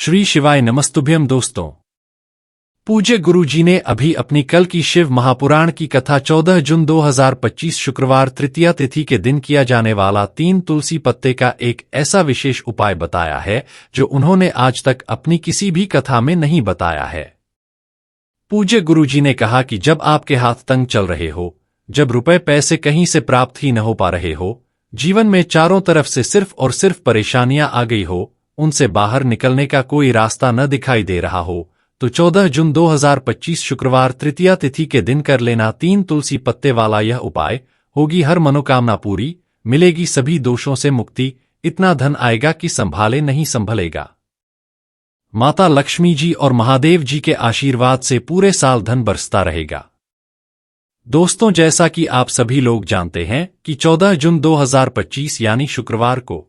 श्री शिवाय नमस्तुभ्यम दोस्तों। पूज्य गुरु जी ने अभी अपनी कल की शिव महापुराण की कथा 14 जून 2025 शुक्रवार तृतीया तिथि के दिन किया जाने वाला 3 तुलसी पत्ते का एक ऐसा विशेष उपाय बताया है जो उन्होंने आज तक अपनी किसी भी कथा में नहीं बताया है। पूज्य गुरु जी ने कहा कि जब आपके हाथ तंग चल रहे हो, जब रुपए पैसे कहीं से प्राप्त ही न हो पा रहे हो, जीवन में चारों तरफ से सिर्फ और सिर्फ परेशानियां आ गई हो, उनसे बाहर निकलने का कोई रास्ता न दिखाई दे रहा हो, तो 14 जून 2025 शुक्रवार तृतीया तिथि के दिन कर लेना 3 तुलसी पत्ते वाला यह उपाय। होगी हर मनोकामना पूरी, मिलेगी सभी दोषों से मुक्ति, इतना धन आएगा कि संभाले नहीं संभलेगा। माता लक्ष्मी जी और महादेव जी के आशीर्वाद से पूरे साल धन बरसता रहेगा। दोस्तों, जैसा कि आप सभी लोग जानते हैं कि 14 जून 2025 यानी शुक्रवार को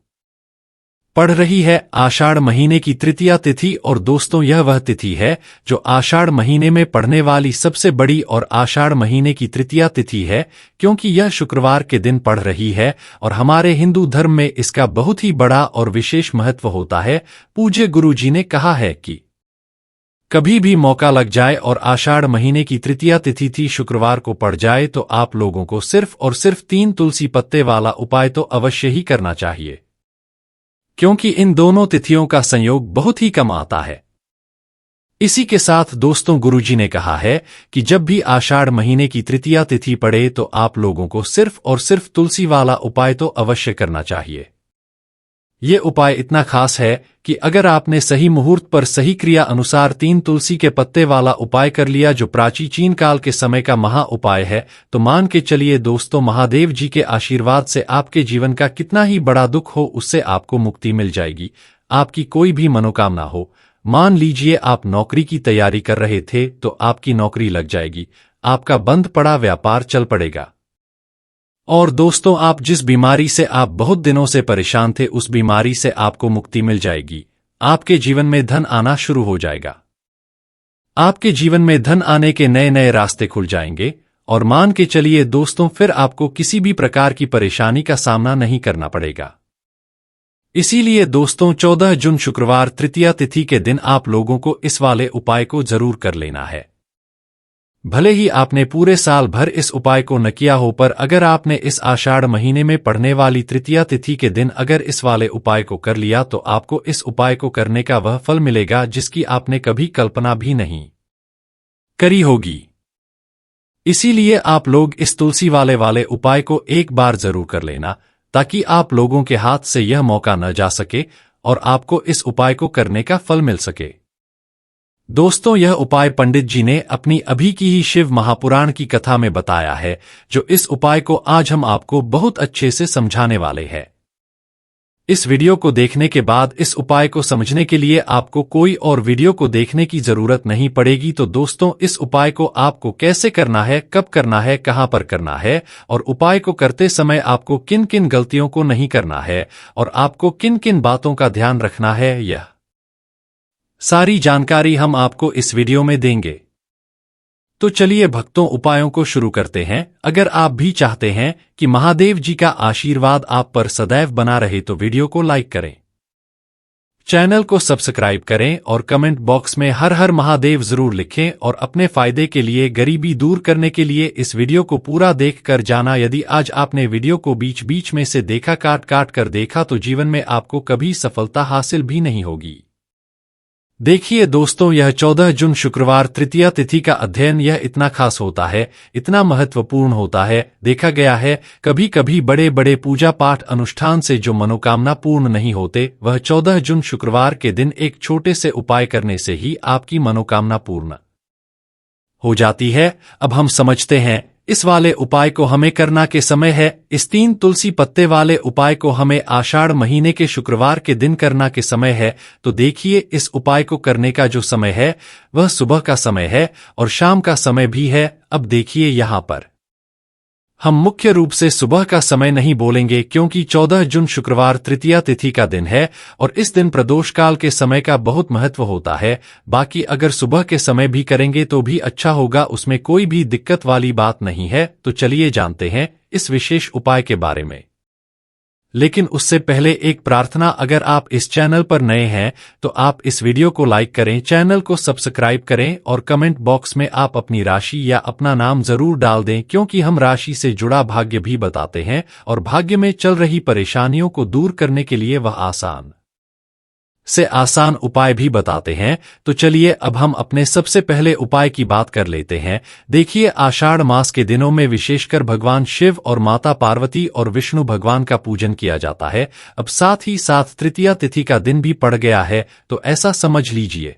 पड़ रही है आषाढ़ महीने की तृतीया तिथि। और दोस्तों, यह वह तिथि है जो आषाढ़ महीने में पड़ने वाली सबसे बड़ी और आषाढ़ महीने की तृतीया तिथि है, क्योंकि यह शुक्रवार के दिन पड़ रही है और हमारे हिंदू धर्म में इसका बहुत ही बड़ा और विशेष महत्व होता है। पूज्य गुरु जी ने कहा है कि कभी भी मौका लग जाए और आषाढ़ महीने की तृतीया तिथि थी शुक्रवार को पड़ जाए तो आप लोगों को सिर्फ और सिर्फ 3 तुलसी पत्ते वाला उपाय तो अवश्य ही करना चाहिए, क्योंकि इन दोनों तिथियों का संयोग बहुत ही कम आता है। इसी के साथ दोस्तों, गुरुजी ने कहा है कि जब भी आषाढ़ महीने की तृतीया तिथि पड़े तो आप लोगों को सिर्फ और सिर्फ तुलसी वाला उपाय तो अवश्य करना चाहिए। ये उपाय इतना खास है कि अगर आपने सही मुहूर्त पर सही क्रिया अनुसार 3 तुलसी के पत्ते वाला उपाय कर लिया, जो प्राचीन काल के समय का महा उपाय है, तो मान के चलिए दोस्तों, महादेव जी के आशीर्वाद से आपके जीवन का कितना ही बड़ा दुख हो उससे आपको मुक्ति मिल जाएगी। आपकी कोई भी मनोकामना हो, मान लीजिए आप नौकरी की तैयारी कर रहे थे तो आपकी नौकरी लग जाएगी, आपका बंद पड़ा व्यापार चल पड़ेगा। और दोस्तों, आप जिस बीमारी से आप बहुत दिनों से परेशान थे उस बीमारी से आपको मुक्ति मिल जाएगी। आपके जीवन में धन आना शुरू हो जाएगा। आपके जीवन में धन आने के नए नए रास्ते खुल जाएंगे और मान के चलिए दोस्तों, फिर आपको किसी भी प्रकार की परेशानी का सामना नहीं करना पड़ेगा। इसीलिए दोस्तों, 14 जून शुक्रवार तृतीया तिथि के दिन आप लोगों को इस वाले उपाय को जरूर कर लेना है। भले ही आपने पूरे साल भर इस उपाय को न किया हो, पर अगर आपने इस आषाढ़ महीने में पड़ने वाली तृतीया तिथि के दिन अगर इस वाले उपाय को कर लिया तो आपको इस उपाय को करने का वह फल मिलेगा जिसकी आपने कभी कल्पना भी नहीं करी होगी। इसीलिए आप लोग इस तुलसी वाले उपाय को एक बार जरूर कर लेना, ताकि आप लोगों के हाथ से यह मौका न जा सके और आपको इस उपाय को करने का फल मिल सके। दोस्तों, यह उपाय पंडित जी ने अपनी अभी की ही शिव महापुराण की कथा में बताया है, जो इस उपाय को आज हम आपको बहुत अच्छे से समझाने वाले हैं। इस वीडियो को देखने के बाद इस उपाय को समझने के लिए आपको कोई और वीडियो को देखने की जरूरत नहीं पड़ेगी। तो दोस्तों, इस उपाय को आपको कैसे करना है, कब करना है, कहां पर करना है और उपाय को करते समय आपको किन किन गलतियों को नहीं करना है और आपको किन किन बातों का ध्यान रखना है, यह सारी जानकारी हम आपको इस वीडियो में देंगे। तो चलिए भक्तों, उपायों को शुरू करते हैं। अगर आप भी चाहते हैं कि महादेव जी का आशीर्वाद आप पर सदैव बना रहे तो वीडियो को लाइक करें, चैनल को सब्सक्राइब करें और कमेंट बॉक्स में हर हर महादेव जरूर लिखें। और अपने फायदे के लिए, गरीबी दूर करने के लिए इस वीडियो को पूरा देख कर जाना। यदि आज आपने वीडियो को बीच बीच में से देखा, काट काट कर देखा, तो जीवन में आपको कभी सफलता हासिल भी नहीं होगी। देखिए दोस्तों, यह 14 जून शुक्रवार तृतीया तिथि का अध्ययन यह इतना खास होता है, इतना महत्वपूर्ण होता है। देखा गया है कभी कभी बड़े बड़े पूजा पाठ अनुष्ठान से जो मनोकामना पूर्ण नहीं होते, वह 14 जून शुक्रवार के दिन एक छोटे से उपाय करने से ही आपकी मनोकामना पूर्ण हो जाती है। अब हम समझते हैं इस वाले उपाय को हमें करना के समय है। इस 3 तुलसी पत्ते वाले उपाय को हमें आषाढ़ महीने के शुक्रवार के दिन करना के समय है। तो देखिए, इस उपाय को करने का जो समय है वह सुबह का समय है और शाम का समय भी है। अब देखिए, यहाँ पर हम मुख्य रूप से सुबह का समय नहीं बोलेंगे, क्योंकि 14 जून शुक्रवार तृतीया तिथि का दिन है और इस दिन प्रदोष काल के समय का बहुत महत्व होता है। बाकी अगर सुबह के समय भी करेंगे तो भी अच्छा होगा, उसमें कोई भी दिक्कत वाली बात नहीं है। तो चलिए जानते हैं इस विशेष उपाय के बारे में। लेकिन उससे पहले एक प्रार्थना, अगर आप इस चैनल पर नए हैं तो आप इस वीडियो को लाइक करें, चैनल को सब्सक्राइब करें और कमेंट बॉक्स में आप अपनी राशि या अपना नाम जरूर डाल दें, क्योंकि हम राशि से जुड़ा भाग्य भी बताते हैं और भाग्य में चल रही परेशानियों को दूर करने के लिए वह आसान से आसान उपाय भी बताते हैं। तो चलिए अब हम अपने सबसे पहले उपाय की बात कर लेते हैं। देखिए, आषाढ़ मास के दिनों में विशेषकर भगवान शिव और माता पार्वती और विष्णु भगवान का पूजन किया जाता है। अब साथ ही साथ तृतीया तिथि का दिन भी पड़ गया है, तो ऐसा समझ लीजिए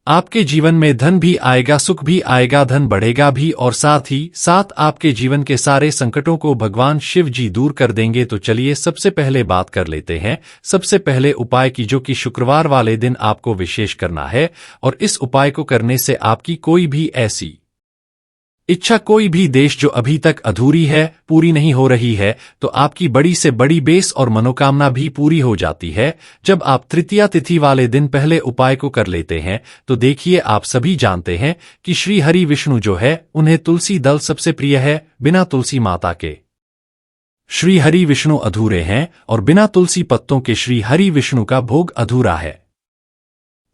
आपके जीवन में धन भी आएगा, सुख भी आएगा, धन बढ़ेगा भी और साथ ही साथ आपके जीवन के सारे संकटों को भगवान शिव जी दूर कर देंगे। तो चलिए सबसे पहले बात कर लेते हैं सबसे पहले उपाय की, जो कि शुक्रवार वाले दिन आपको विशेष करना है। और इस उपाय को करने से आपकी कोई भी ऐसी इच्छा, कोई भी देश जो अभी तक अधूरी है, पूरी नहीं हो रही है, तो आपकी बड़ी से बड़ी बेस और मनोकामना भी पूरी हो जाती है जब आप तृतीया तिथि वाले दिन पहले उपाय को कर लेते हैं। तो देखिए, आप सभी जानते हैं कि श्री हरि विष्णु जो है, उन्हें तुलसी दल सबसे प्रिय है। बिना तुलसी माता के श्री हरि विष्णु अधूरे हैं और बिना तुलसी पत्तों के श्री हरि विष्णु का भोग अधूरा है।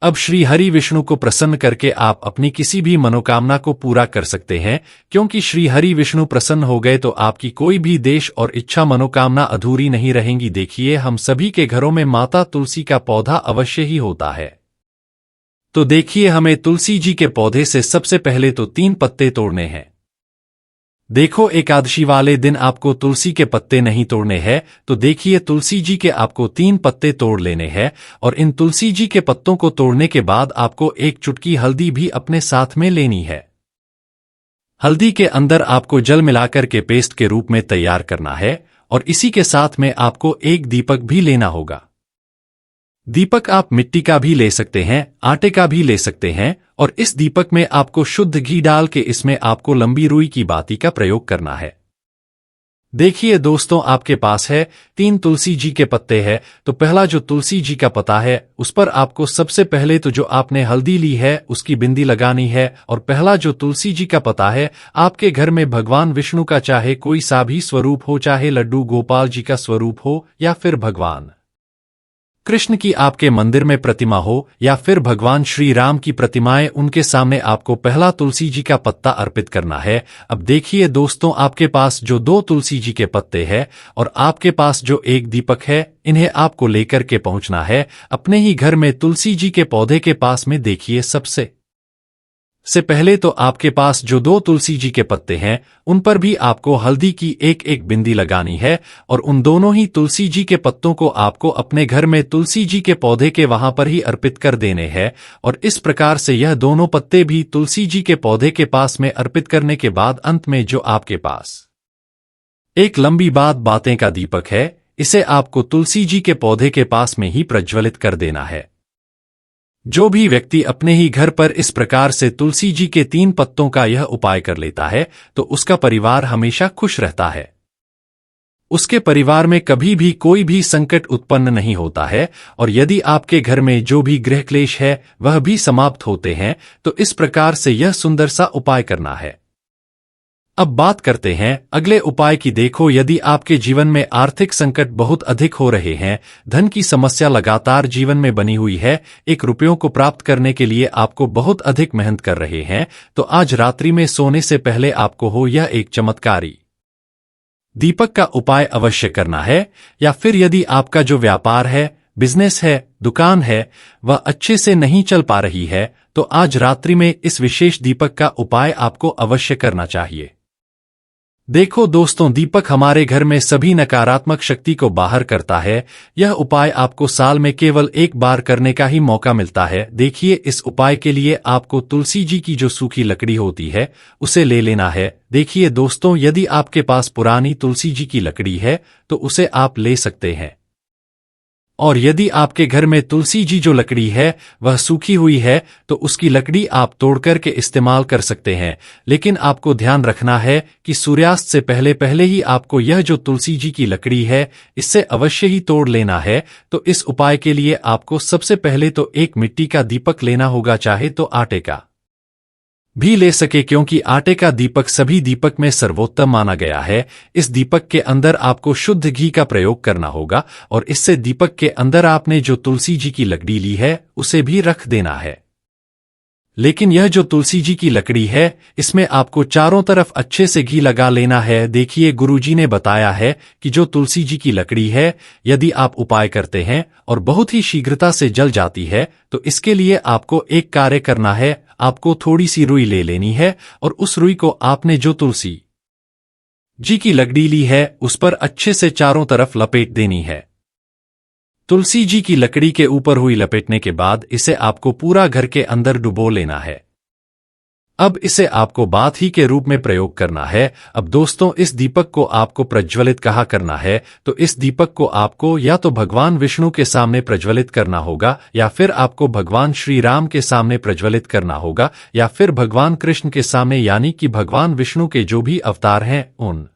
अब श्री हरि विष्णु को प्रसन्न करके आप अपनी किसी भी मनोकामना को पूरा कर सकते हैं, क्योंकि श्री हरि विष्णु प्रसन्न हो गए तो आपकी कोई भी देश और इच्छा मनोकामना अधूरी नहीं रहेंगी। देखिए, हम सभी के घरों में माता तुलसी का पौधा अवश्य ही होता है। तो देखिए, हमें तुलसी जी के पौधे से सबसे पहले तो 3 पत्ते तोड़ने हैं। देखो, एकादशी वाले दिन आपको तुलसी के पत्ते नहीं तोड़ने हैं, तो देखिए तुलसी जी के आपको 3 पत्ते तोड़ लेने हैं। और इन तुलसी जी के पत्तों को तोड़ने के बाद आपको एक चुटकी हल्दी भी अपने साथ में लेनी है। हल्दी के अंदर आपको जल मिलाकर के पेस्ट के रूप में तैयार करना है और इसी के साथ में आपको एक दीपक भी लेना होगा। दीपक आप मिट्टी का भी ले सकते हैं, आटे का भी ले सकते हैं और इस दीपक में आपको शुद्ध घी डाल के इसमें आपको लंबी रुई की बाती का प्रयोग करना है। देखिए दोस्तों, आपके पास है 3 तुलसी जी के पत्ते हैं, तो पहला जो तुलसी जी का पत्ता है उस पर आपको सबसे पहले तो जो आपने हल्दी ली है उसकी बिंदी लगानी है। और पहला जो तुलसी जी का पत्ता है, आपके घर में भगवान विष्णु का चाहे कोई सा भी स्वरूप हो, चाहे लड्डू गोपाल जी का स्वरूप हो या फिर भगवान कृष्ण की आपके मंदिर में प्रतिमा हो या फिर भगवान श्री राम की प्रतिमाएं, उनके सामने आपको पहला तुलसी जी का पत्ता अर्पित करना है। अब देखिए दोस्तों, आपके पास जो 2 तुलसी जी के पत्ते हैं और आपके पास जो एक दीपक है, इन्हें आपको लेकर के पहुंचना है अपने ही घर में तुलसी जी के पौधे के पास में। देखिए, सबसे पहले तो आपके पास जो 2 तुलसी जी के पत्ते हैं उन पर भी आपको हल्दी की एक एक बिंदी लगानी है और उन दोनों ही तुलसी जी के पत्तों को आपको अपने घर में तुलसी जी के पौधे के वहां पर ही अर्पित कर देने हैं। और इस प्रकार से यह दोनों पत्ते भी तुलसी जी के पौधे के पास में अर्पित करने के बाद अंत में जो आपके पास एक लंबी बातें का दीपक है, इसे आपको तुलसी जी के पौधे के पास में ही प्रज्वलित कर देना है। जो भी व्यक्ति अपने ही घर पर इस प्रकार से तुलसी जी के 3 पत्तों का यह उपाय कर लेता है तो उसका परिवार हमेशा खुश रहता है। उसके परिवार में कभी भी कोई भी संकट उत्पन्न नहीं होता है और यदि आपके घर में जो भी गृह क्लेश है वह भी समाप्त होते हैं। तो इस प्रकार से यह सुंदर सा उपाय करना है। अब बात करते हैं अगले उपाय की। देखो, यदि आपके जीवन में आर्थिक संकट बहुत अधिक हो रहे हैं, धन की समस्या लगातार जीवन में बनी हुई है, 1 रुपयों को प्राप्त करने के लिए आपको बहुत अधिक मेहनत कर रहे हैं, तो आज रात्रि में सोने से पहले आपको हो यह एक चमत्कारी दीपक का उपाय अवश्य करना है। या फिर यदि आपका जो व्यापार है, बिजनेस है, दुकान है, वह अच्छे से नहीं चल पा रही है, तो आज रात्रि में इस विशेष दीपक का उपाय आपको अवश्य करना चाहिए। देखो दोस्तों, दीपक हमारे घर में सभी नकारात्मक शक्ति को बाहर करता है। यह उपाय आपको साल में केवल 1 बार करने का ही मौका मिलता है। देखिए, इस उपाय के लिए आपको तुलसी जी की जो सूखी लकड़ी होती है उसे ले लेना है। देखिए दोस्तों, यदि आपके पास पुरानी तुलसी जी की लकड़ी है तो उसे आप ले सकते हैं, और यदि आपके घर में तुलसी जी जो लकड़ी है वह सूखी हुई है तो उसकी लकड़ी आप तोड़कर के इस्तेमाल कर सकते हैं। लेकिन आपको ध्यान रखना है कि सूर्यास्त से पहले पहले ही आपको यह जो तुलसी जी की लकड़ी है इससे अवश्य ही तोड़ लेना है। तो इस उपाय के लिए आपको सबसे पहले तो एक मिट्टी का दीपक लेना होगा, चाहे तो आटे का भी ले सके, क्योंकि आटे का दीपक सभी दीपक में सर्वोत्तम माना गया है। इस दीपक के अंदर आपको शुद्ध घी का प्रयोग करना होगा और इससे दीपक के अंदर आपने जो तुलसी जी की लकड़ी ली है उसे भी रख देना है। लेकिन यह जो तुलसी जी की लकड़ी है इसमें आपको चारों तरफ अच्छे से घी लगा लेना है। देखिए, गुरुजी ने बताया है कि जो तुलसी जी की लकड़ी है यदि आप उपाय करते हैं और बहुत ही शीघ्रता से जल जाती है तो इसके लिए आपको एक कार्य करना है। आपको थोड़ी सी रुई ले लेनी है और उस रुई को आपने जो तुलसी जी की लकड़ी ली है उस पर अच्छे से चारों तरफ लपेट देनी है। तुलसी जी की लकड़ी के ऊपर हुई लपेटने के बाद इसे आपको पूरा घर के अंदर डुबो लेना है। अब इसे आपको बात ही के रूप में प्रयोग करना है। अब दोस्तों, इस दीपक को आपको प्रज्वलित कहाँ करना है, तो इस दीपक को आपको या तो भगवान विष्णु के सामने प्रज्वलित करना होगा या फिर आपको भगवान श्री राम के सामने प्रज्वलित करना होगा या फिर भगवान कृष्ण के सामने, यानी कि भगवान विष्णु के जो भी अवतार हैं उन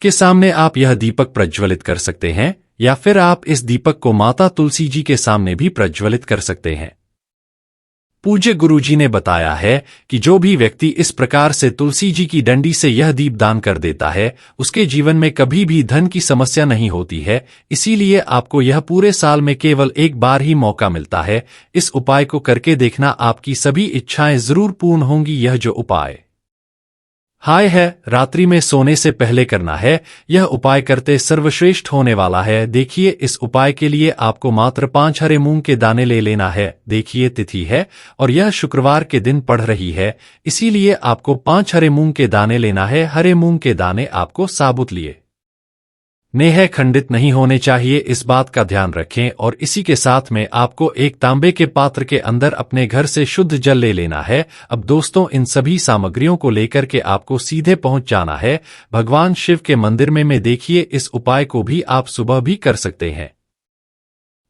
के सामने आप यह दीपक प्रज्वलित कर सकते हैं या फिर आप इस दीपक को माता तुलसी जी के सामने भी प्रज्वलित कर सकते हैं। पूज्य गुरुजी ने बताया है कि जो भी व्यक्ति इस प्रकार से तुलसी जी की डंडी से यह दीप दान कर देता है उसके जीवन में कभी भी धन की समस्या नहीं होती है। इसीलिए आपको यह पूरे साल में केवल एक बार ही मौका मिलता है। इस उपाय को करके देखना, आपकी सभी इच्छाएं जरूर पूर्ण होंगी। यह जो उपाय है रात्रि में सोने से पहले करना है। यह उपाय करते सर्वश्रेष्ठ होने वाला है। देखिए, इस उपाय के लिए आपको मात्र 5 हरे मूंग के दाने ले लेना है। देखिए, तिथि है और यह शुक्रवार के दिन पड़ रही है, इसीलिए आपको 5 हरे मूंग के दाने लेना है। हरे मूंग के दाने आपको साबुत लिए नेह खंडित नहीं होने चाहिए, इस बात का ध्यान रखें। और इसी के साथ में आपको एक तांबे के पात्र के अंदर अपने घर से शुद्ध जल ले लेना है। अब दोस्तों, इन सभी सामग्रियों को लेकर के आपको सीधे पहुंच जाना है भगवान शिव के मंदिर में। देखिए, इस उपाय को भी आप सुबह भी कर सकते हैं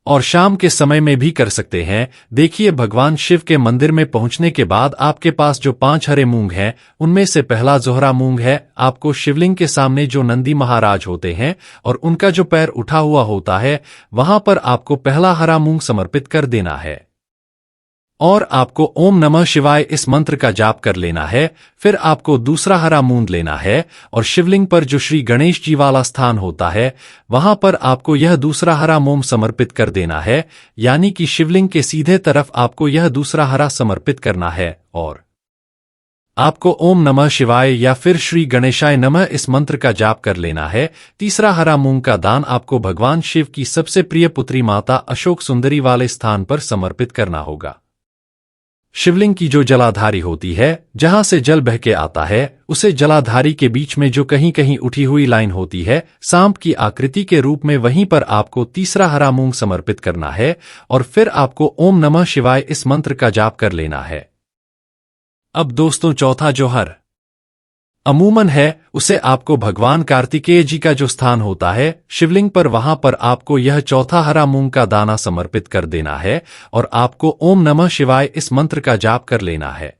और शाम के समय में भी कर सकते हैं। देखिए, भगवान शिव के मंदिर में पहुंचने के बाद आपके पास जो 5 हरे मूंग हैं उनमें से पहला जोहरा मूंग है। आपको शिवलिंग के सामने जो नंदी महाराज होते हैं और उनका जो पैर उठा हुआ होता है वहां पर आपको पहला हरा मूंग समर्पित कर देना है और आपको ओम नमः शिवाय इस मंत्र का जाप कर लेना है। फिर आपको दूसरा हरा मूंग लेना है और शिवलिंग पर जो श्री गणेश जी वाला स्थान होता है वहां पर आपको यह दूसरा हरा मोम समर्पित कर देना है, यानी कि शिवलिंग के सीधे तरफ आपको यह दूसरा हरा समर्पित करना है और आपको ओम नमः शिवाय या फिर श्री गणेशाय नमः इस मंत्र का जाप कर लेना है। तीसरा हरा मूंग का दान आपको भगवान शिव की सबसे प्रिय पुत्री माता अशोक सुंदरी वाले स्थान पर समर्पित करना होगा। शिवलिंग की जो जलाधारी होती है, जहां से जल बह के आता है, उसे जलाधारी के बीच में जो कहीं कहीं उठी हुई लाइन होती है सांप की आकृति के रूप में, वहीं पर आपको तीसरा हरा मूंग समर्पित करना है और फिर आपको ओम नमः शिवाय इस मंत्र का जाप कर लेना है। अब दोस्तों, चौथा जो हर अमूमन है उसे आपको भगवान कार्तिकेय जी का जो स्थान होता है शिवलिंग पर, वहां पर आपको यह चौथा हरा मूंग का दाना समर्पित कर देना है और आपको ओम नमः शिवाय इस मंत्र का जाप कर लेना है।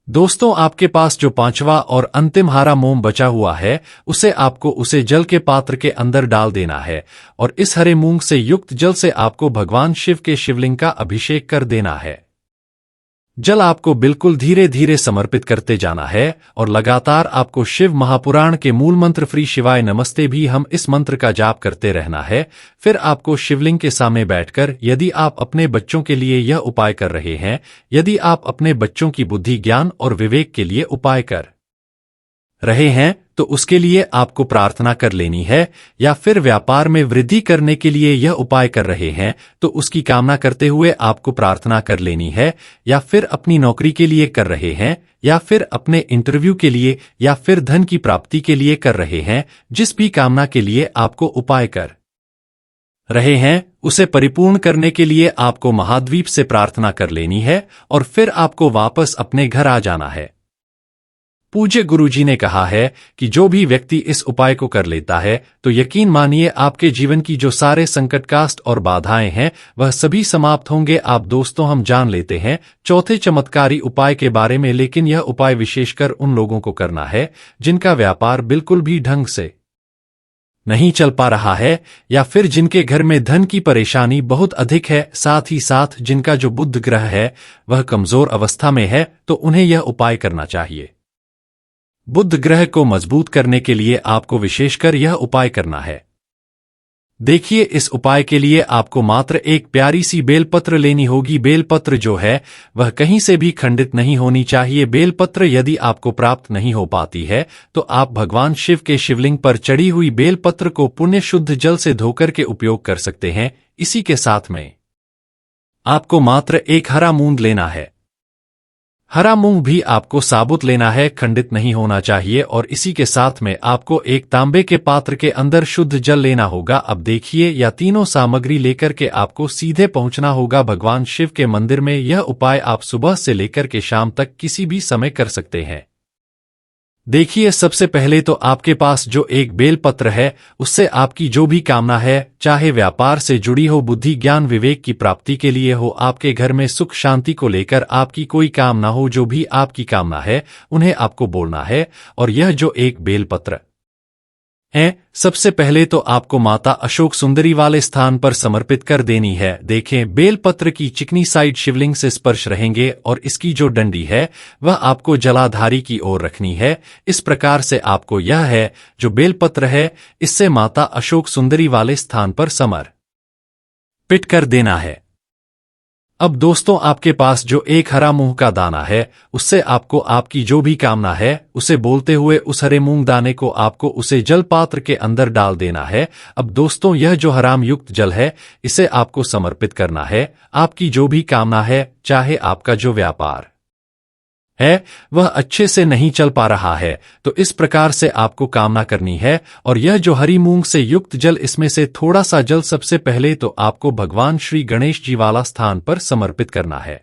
दोस्तों, आपके पास जो 5वां और अंतिम हरा मोम बचा हुआ है उसे आपको उसे जल के पात्र के अंदर डाल देना है और इस हरे मूंग से युक्त जल से आपको भगवान शिव के शिवलिंग का अभिषेक कर देना है। जल आपको बिल्कुल धीरे धीरे समर्पित करते जाना है और लगातार आपको शिव महापुराण के मूल मंत्र श्री शिवाय नमस्ते भी हम इस मंत्र का जाप करते रहना है। फिर आपको शिवलिंग के सामने बैठकर, यदि आप अपने बच्चों के लिए यह उपाय कर रहे हैं, यदि आप अपने बच्चों की बुद्धि, ज्ञान और विवेक के लिए उपाय कर रहे हैं तो उसके लिए आपको प्रार्थना कर लेनी है, या फिर व्यापार में वृद्धि करने के लिए यह उपाय कर रहे हैं तो उसकी कामना करते हुए आपको प्रार्थना कर लेनी है, या फिर अपनी नौकरी के लिए कर रहे हैं या फिर अपने इंटरव्यू के लिए या फिर धन की प्राप्ति के लिए कर रहे हैं, जिस भी कामना के लिए आपको उपाय कर रहे हैं उसे परिपूर्ण करने के लिए आपको महाद्वीप से प्रार्थना कर लेनी है और फिर आपको वापस अपने घर आ जाना है। पूज्य गुरुजी ने कहा है कि जो भी व्यक्ति इस उपाय को कर लेता है तो यकीन मानिए आपके जीवन की जो सारे संकट कास्ट और बाधाएं हैं वह सभी समाप्त होंगे। आप दोस्तों, हम जान लेते हैं चौथे चमत्कारी उपाय के बारे में, लेकिन यह उपाय विशेषकर उन लोगों को करना है जिनका व्यापार बिल्कुल भी ढंग से नहीं चल पा रहा है, या फिर जिनके घर में धन की परेशानी बहुत अधिक है, साथ ही साथ जिनका जो बुध ग्रह है वह कमजोर अवस्था में है, तो उन्हें यह उपाय करना चाहिए। बुध ग्रह को मजबूत करने के लिए आपको विशेषकर यह उपाय करना है। देखिए, इस उपाय के लिए आपको मात्र एक प्यारी सी बेलपत्र लेनी होगी। बेलपत्र जो है वह कहीं से भी खंडित नहीं होनी चाहिए। बेलपत्र यदि आपको प्राप्त नहीं हो पाती है तो आप भगवान शिव के शिवलिंग पर चढ़ी हुई बेलपत्र को पुण्य शुद्ध जल से धोकर के उपयोग कर सकते हैं। इसी के साथ में आपको मात्र एक हरा मूंग लेना है। हरा मूंग भी आपको साबुत लेना है, खंडित नहीं होना चाहिए। और इसी के साथ में आपको एक तांबे के पात्र के अंदर शुद्ध जल लेना होगा। अब देखिए, यह तीनों सामग्री लेकर के आपको सीधे पहुंचना होगा भगवान शिव के मंदिर में। यह उपाय आप सुबह से लेकर के शाम तक किसी भी समय कर सकते हैं। देखिए, सबसे पहले तो आपके पास जो एक बेलपत्र है उससे आपकी जो भी कामना है, चाहे व्यापार से जुड़ी हो, बुद्धि ज्ञान विवेक की प्राप्ति के लिए हो, आपके घर में सुख शांति को लेकर आपकी कोई कामना हो, जो भी आपकी कामना है उन्हें आपको बोलना है। और यह जो एक बेलपत्र है, सबसे पहले तो आपको माता अशोक सुंदरी वाले स्थान पर समर्पित कर देनी है। देखें, बेलपत्र की चिकनी साइड शिवलिंग से स्पर्श रहेंगे और इसकी जो डंडी है वह आपको जलाधारी की ओर रखनी है। इस प्रकार से आपको यह है जो बेलपत्र है इससे माता अशोक सुंदरी वाले स्थान पर समर्पित कर देना है। अब दोस्तों, आपके पास जो एक हरा मूंग का दाना है उससे आपको आपकी जो भी कामना है उसे बोलते हुए उस हरे मूंग दाने को आपको उसे जल पात्र के अंदर डाल देना है। अब दोस्तों, यह जो हराम युक्त जल है इसे आपको समर्पित करना है। आपकी जो भी कामना है, चाहे आपका जो व्यापार है वह अच्छे से नहीं चल पा रहा है, तो इस प्रकार से आपको कामना करनी है। और यह जो हरी मूंग से युक्त जल, इसमें से थोड़ा सा जल सबसे पहले तो आपको भगवान श्री गणेश जी वाला स्थान पर समर्पित करना है।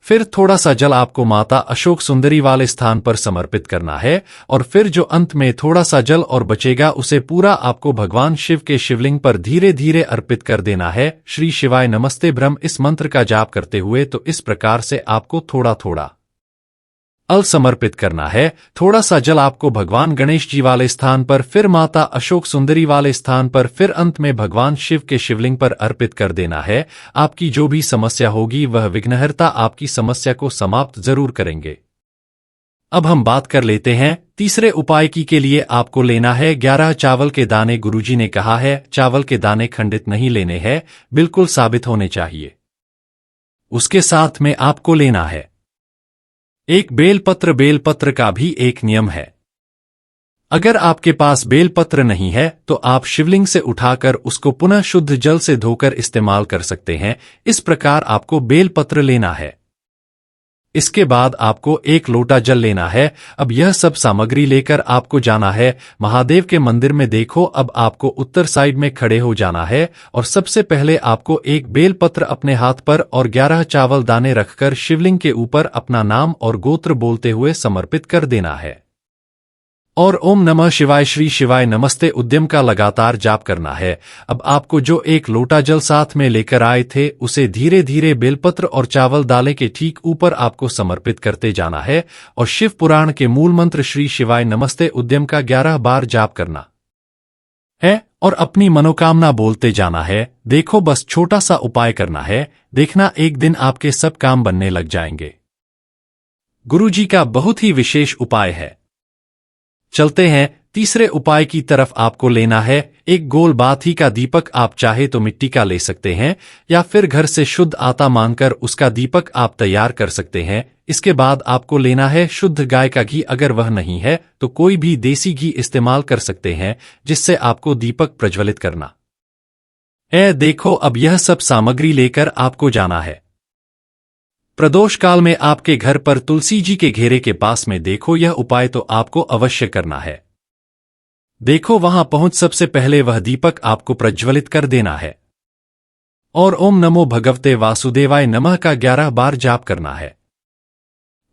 फिर थोड़ा सा जल आपको माता अशोक सुंदरी वाले स्थान पर समर्पित करना है। और फिर जो अंत में थोड़ा सा जल और बचेगा उसे पूरा आपको भगवान शिव के शिवलिंग पर धीरे धीरे अर्पित कर देना है। श्री शिवाय नमस्ते ब्रह्म इस मंत्र का जाप करते हुए तो इस प्रकार से आपको थोड़ा थोड़ा अल समर्पित करना है। थोड़ा सा जल आपको भगवान गणेश जी वाले स्थान पर, फिर माता अशोक सुंदरी वाले स्थान पर, फिर अंत में भगवान शिव के शिवलिंग पर अर्पित कर देना है। आपकी जो भी समस्या होगी वह विघ्नहर्ता आपकी समस्या को समाप्त जरूर करेंगे। अब हम बात कर लेते हैं तीसरे उपाय की। के लिए आपको लेना है 11 चावल के दाने। गुरुजी ने कहा है चावल के दाने खंडित नहीं लेने हैं, बिल्कुल साबित होने चाहिए। उसके साथ में आपको लेना है एक बेलपत्र। बेलपत्र का भी एक नियम है, अगर आपके पास बेलपत्र नहीं है तो आप शिवलिंग से उठाकर उसको पुनः शुद्ध जल से धोकर इस्तेमाल कर सकते हैं। इस प्रकार आपको बेलपत्र लेना है। इसके बाद आपको एक लोटा जल लेना है। अब यह सब सामग्री लेकर आपको जाना है महादेव के मंदिर में। देखो, अब आपको उत्तर साइड में खड़े हो जाना है और सबसे पहले आपको एक बेलपत्र अपने हाथ पर और 11 चावल दाने रखकर शिवलिंग के ऊपर अपना नाम और गोत्र बोलते हुए समर्पित कर देना है। और ओम नमः शिवाय श्री शिवाय नमस्ते उद्यम का लगातार जाप करना है। अब आपको जो एक लोटा जल साथ में लेकर आए थे उसे धीरे धीरे बेलपत्र और चावल दाले के ठीक ऊपर आपको समर्पित करते जाना है और शिव पुराण के मूल मंत्र श्री शिवाय नमस्ते उद्यम का 11 बार जाप करना है और अपनी मनोकामना बोलते जाना है। देखो, बस छोटा सा उपाय करना है, देखना एक दिन आपके सब काम बनने लग जाएंगे। गुरुजी का बहुत ही विशेष उपाय है। चलते हैं तीसरे उपाय की तरफ। आपको लेना है एक गोल बाती का दीपक। आप चाहे तो मिट्टी का ले सकते हैं या फिर घर से शुद्ध आटा मानकर उसका दीपक आप तैयार कर सकते हैं। इसके बाद आपको लेना है शुद्ध गाय का घी। अगर वह नहीं है तो कोई भी देसी घी इस्तेमाल कर सकते हैं जिससे आपको दीपक प्रज्वलित करना है। देखो, अब यह सब सामग्री लेकर आपको जाना है प्रदोष काल में आपके घर पर तुलसी जी के घेरे के पास में। देखो, यह उपाय तो आपको अवश्य करना है। देखो, वहां पहुंच सबसे पहले वह दीपक आपको प्रज्वलित कर देना है और ओम नमो भगवते वासुदेवाय नमः का 11 बार जाप करना है।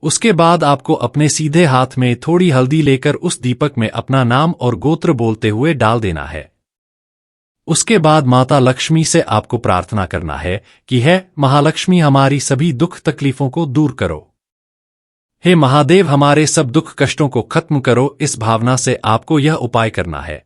उसके बाद आपको अपने सीधे हाथ में थोड़ी हल्दी लेकर उस दीपक में अपना नाम और गोत्र बोलते हुए डाल देना है। उसके बाद माता लक्ष्मी से आपको प्रार्थना करना है कि हे महालक्ष्मी, हमारी सभी दुख तकलीफों को दूर करो। हे महादेव, हमारे सब दुख कष्टों को खत्म करो। इस भावना से आपको यह उपाय करना है।